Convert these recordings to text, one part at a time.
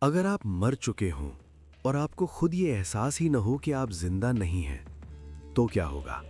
अगर आप मर चुके हों और आपको खुद ये एहसास ही न हो कि आप जिंदा नहीं हैं, तो क्या होगा?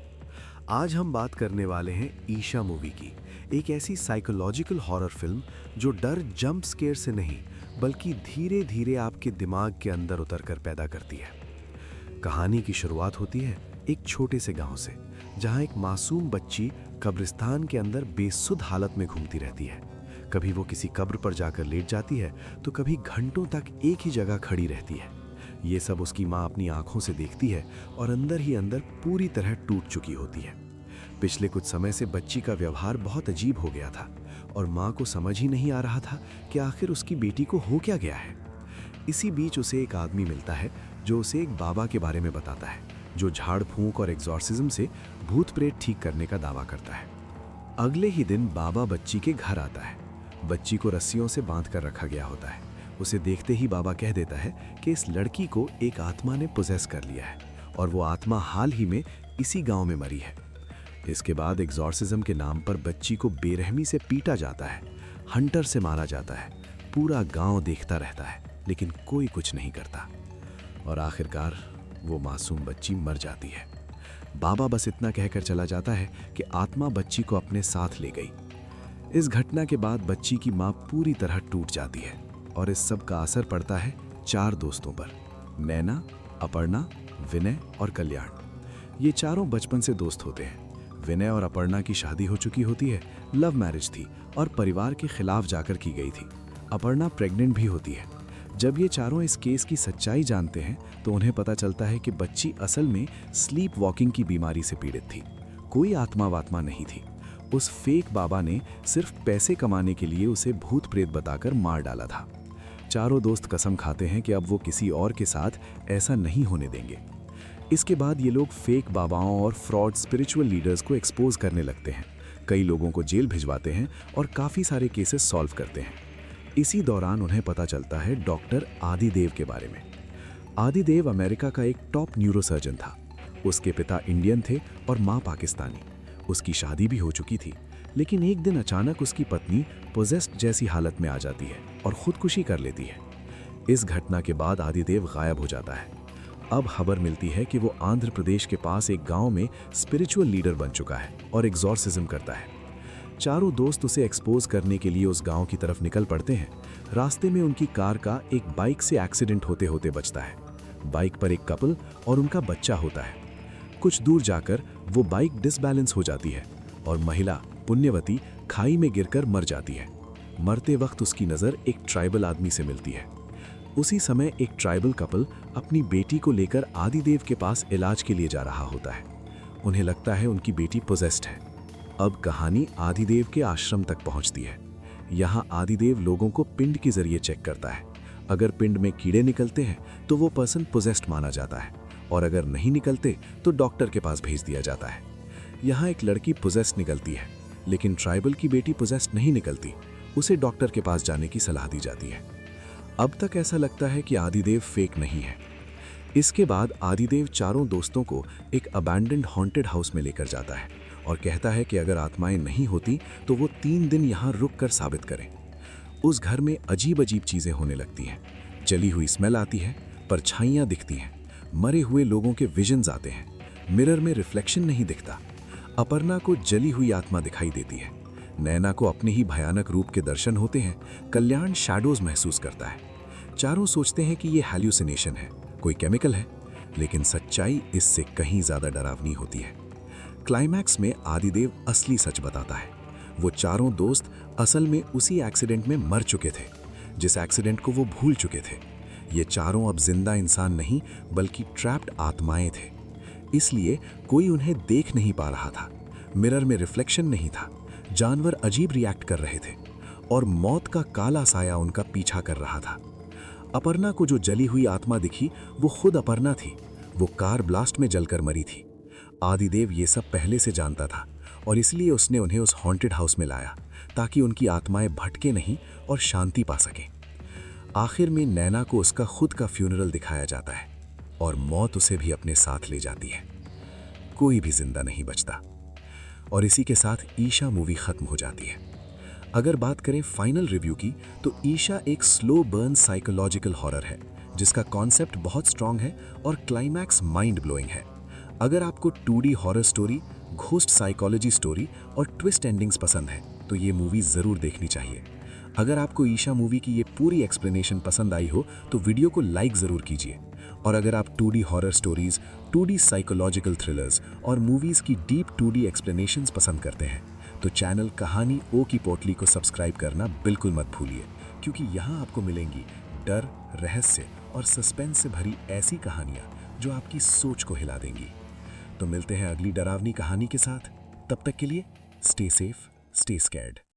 आज हम बात करने वाले हैं ईशा मूवी की, एक ऐसी साइकोलॉजिकल हॉरर फिल्म जो डर जंप स्केयर से नहीं बल्कि धीरे धीरे आपके दिमाग के अंदर उतरकर पैदा करती है। कहानी की शुरुआत होती है एक छोटे से गांव से, जहां एक मासूम बच्ची कब्रिस्तान के अंदर बेसुध हालत में घूमती रहती है। कभी वो किसी कब्र पर जाकर लेट जाती है तो कभी घंटों तक एक ही जगह खड़ी रहती है। ये सब उसकी माँ अपनी आंखों से देखती है और अंदर ही अंदर पूरी तरह टूट चुकी होती है। पिछले कुछ समय से बच्ची का व्यवहार बहुत अजीब हो गया था और माँ को समझ ही नहीं आ रहा था कि आखिर उसकी बेटी को हो क्या गया है। इसी बीच उसे एक आदमी मिलता है जो उसे एक बाबा के बारे में बताता है, जो झाड़ फूंक और एग्जॉर्सिज्म से भूत प्रेत ठीक करने का दावा करता है। अगले ही दिन बाबा बच्ची के घर आता है। बच्ची को रस्सियों से बांध कर रखा गया होता है। उसे देखते ही बाबा कह देता है कि इस लड़की को एक आत्मा ने पोजेस कर लिया है और वो आत्मा हाल ही में इसी गांव में मरी है। इसके बाद एग्जॉर्सिज्म के नाम पर बच्ची को बेरहमी से पीटा जाता है, हंटर से मारा जाता है। पूरा गांव देखता रहता है लेकिन कोई कुछ नहीं करता और आखिरकार वो मासूम बच्ची मर जाती है। बाबा बस इतना कहकर चला जाता है कि आत्मा बच्ची को अपने साथ ले गई। इस घटना के बाद बच्ची की मां पूरी तरह टूट जाती है और इस सब का असर पड़ता है 4 दोस्तों पर, नैना, अपर्णा, विनय और कल्याण। ये चारों बचपन से दोस्त होते हैं। विनय और अपर्णा की शादी हो चुकी होती है, लव मैरिज थी और परिवार के खिलाफ जाकर की गई थी। अपर्णा प्रेग्नेंट भी होती है। जब ये चारों इस केस की सच्चाई जानते हैं तो उन्हें पता चलता है कि बच्ची असल में स्लीप वॉकिंग की बीमारी से पीड़ित थी। कोई आत्मा वात्मा नहीं थी। उस फेक बाबा ने सिर्फ पैसे कमाने के लिए उसे भूत प्रेत बताकर मार डाला था। चारों दोस्त कसम खाते हैं कि अब वो किसी और के साथ ऐसा नहीं होने देंगे। इसके बाद ये लोग फेक बाबाओं और फ्रॉड स्पिरिचुअल लीडर्स को एक्सपोज करने लगते हैं। कई लोगों को जेल भिजवाते हैं और काफ़ी सारे केसेस सॉल्व करते हैं। इसी दौरान उन्हें पता चलता है डॉक्टर आदिदेव के बारे में। आदिदेव अमेरिका का एक टॉप न्यूरोसर्जन था। उसके पिता इंडियन थे और माँ पाकिस्तानी। उसकी शादी भी हो चुकी थी, लेकिन एक दिन अचानक उसकी पत्नी पोजेस्ड जैसी हालत में आ जाती है और खुदकुशी कर लेती है। इस घटना के बाद आदिदेव गायब हो जाता है। अब खबर मिलती है कि वो आंध्र प्रदेश के पास एक गांव में स्पिरिचुअल लीडर बन चुका है और एग्जॉर्सिज्म करता है। चारों दोस्त उसे एक्सपोज करने के लिए उस गांव की तरफ निकल पड़ते हैं। रास्ते में उनकी कार का एक बाइक से एक्सीडेंट होते होते बचता है। बाइक पर एक कपल और उनका बच्चा होता है। कुछ दूर जाकर वो बाइक डिसबैलेंस हो जाती है और महिला पुण्यवती खाई में गिरकर मर जाती है। मरते वक्त उसकी नज़र एक ट्राइबल आदमी से मिलती है। उसी समय एक ट्राइबल कपल अपनी बेटी को लेकर आदिदेव के पास इलाज के लिए जा रहा होता है। उन्हें लगता है उनकी बेटी पोजेस्ड है। अब कहानी आदिदेव के आश्रम तक पहुंचती है। यहाँ आदिदेव लोगों को पिंड के जरिए चेक करता है। अगर पिंड में कीड़े निकलते हैं तो वो पर्सन पोजेस्ड माना जाता है और अगर नहीं निकलते तो डॉक्टर के पास भेज दिया जाता है। यहाँ एक लड़की पोजेस्ड निकलती है, लेकिन ट्राइबल की बेटी पोजेस्ड नहीं निकलती। उसे डॉक्टर के पास जाने की सलाह दी जाती है। अब तक ऐसा लगता है कि आदिदेव फेक नहीं है। इसके बाद आदिदेव चारों दोस्तों को एक अबैंडन्ड हॉन्टेड हाउस में लेकर जाता है और कहता है कि अगर आत्माएं नहीं होती तो वो 3 दिन यहाँ रुक कर साबित करें। उस घर में अजीब अजीब चीज़ें होने लगती हैं। जली हुई स्मेल आती है, परछाइयाँ दिखती हैं, मरे हुए लोगों के विजन्स आते हैं। मिरर में रिफ्लेक्शन नहीं दिखता। अपर्णा को जली हुई आत्मा दिखाई देती है। नैना को अपने ही भयानक रूप के दर्शन होते हैं। कल्याण शैडोज महसूस करता है। चारों सोचते हैं कि ये हैल्यूसिनेशन है, कोई केमिकल है, लेकिन सच्चाई इससे कहीं ज़्यादा डरावनी होती है। क्लाइमैक्स में आदिदेव असली सच बताता है। वो चारों दोस्त असल में उसी एक्सीडेंट में मर चुके थे, जिस एक्सीडेंट को वो भूल चुके थे। ये चारों अब जिंदा इंसान नहीं बल्कि ट्रैप्ड आत्माएं थे। इसलिए कोई उन्हें देख नहीं पा रहा था। मिरर में रिफ्लेक्शन नहीं था। जानवर अजीब रिएक्ट कर रहे थे और मौत का काला साया उनका पीछा कर रहा था। अपर्णा को जो जली हुई आत्मा दिखी वो खुद अपर्णा थी। वो कार ब्लास्ट में जलकर मरी थी। आदिदेव ये सब पहले से जानता था और इसलिए उसने उन्हें उस हॉन्टेड हाउस में लाया ताकि उनकी आत्माएं भटके नहीं और शांति पा सकें। आखिर में नैना को उसका खुद का फ्यूनरल दिखाया जाता है और मौत उसे भी अपने साथ ले जाती है। कोई भी जिंदा नहीं बचता और इसी के साथ ईशा मूवी खत्म हो जाती है। अगर बात करें फाइनल रिव्यू की, तो ईशा एक स्लो बर्न साइकोलॉजिकल हॉरर है जिसका कॉन्सेप्ट बहुत स्ट्रांग है और क्लाइमैक्स माइंड ब्लोइंग है। अगर आपको 2D horror story, ghost psychology story और ट्विस्ट एंडिंग्स पसंद है तो ये मूवी ज़रूर देखनी चाहिए। अगर आपको ईशा मूवी की ये पूरी एक्सप्लेनेशन पसंद आई हो तो वीडियो को लाइक ज़रूर कीजिए। और अगर आप 2D horror stories, 2D psychological thrillers और मूवीज़ की डीप 2D एक्सप्लेनेशंस पसंद करते हैं तो चैनल कहानी ओ की पोटली को सब्सक्राइब करना बिल्कुल मत भूलिए, क्योंकि यहाँ आपको मिलेंगी डर, रहस्य और सस्पेंस से भरी ऐसी कहानियाँ जो आपकी सोच को हिला देंगी। तो मिलते हैं अगली डरावनी कहानी के साथ। तब तक के लिए स्टे सेफ, स्टे स्कैर्ड।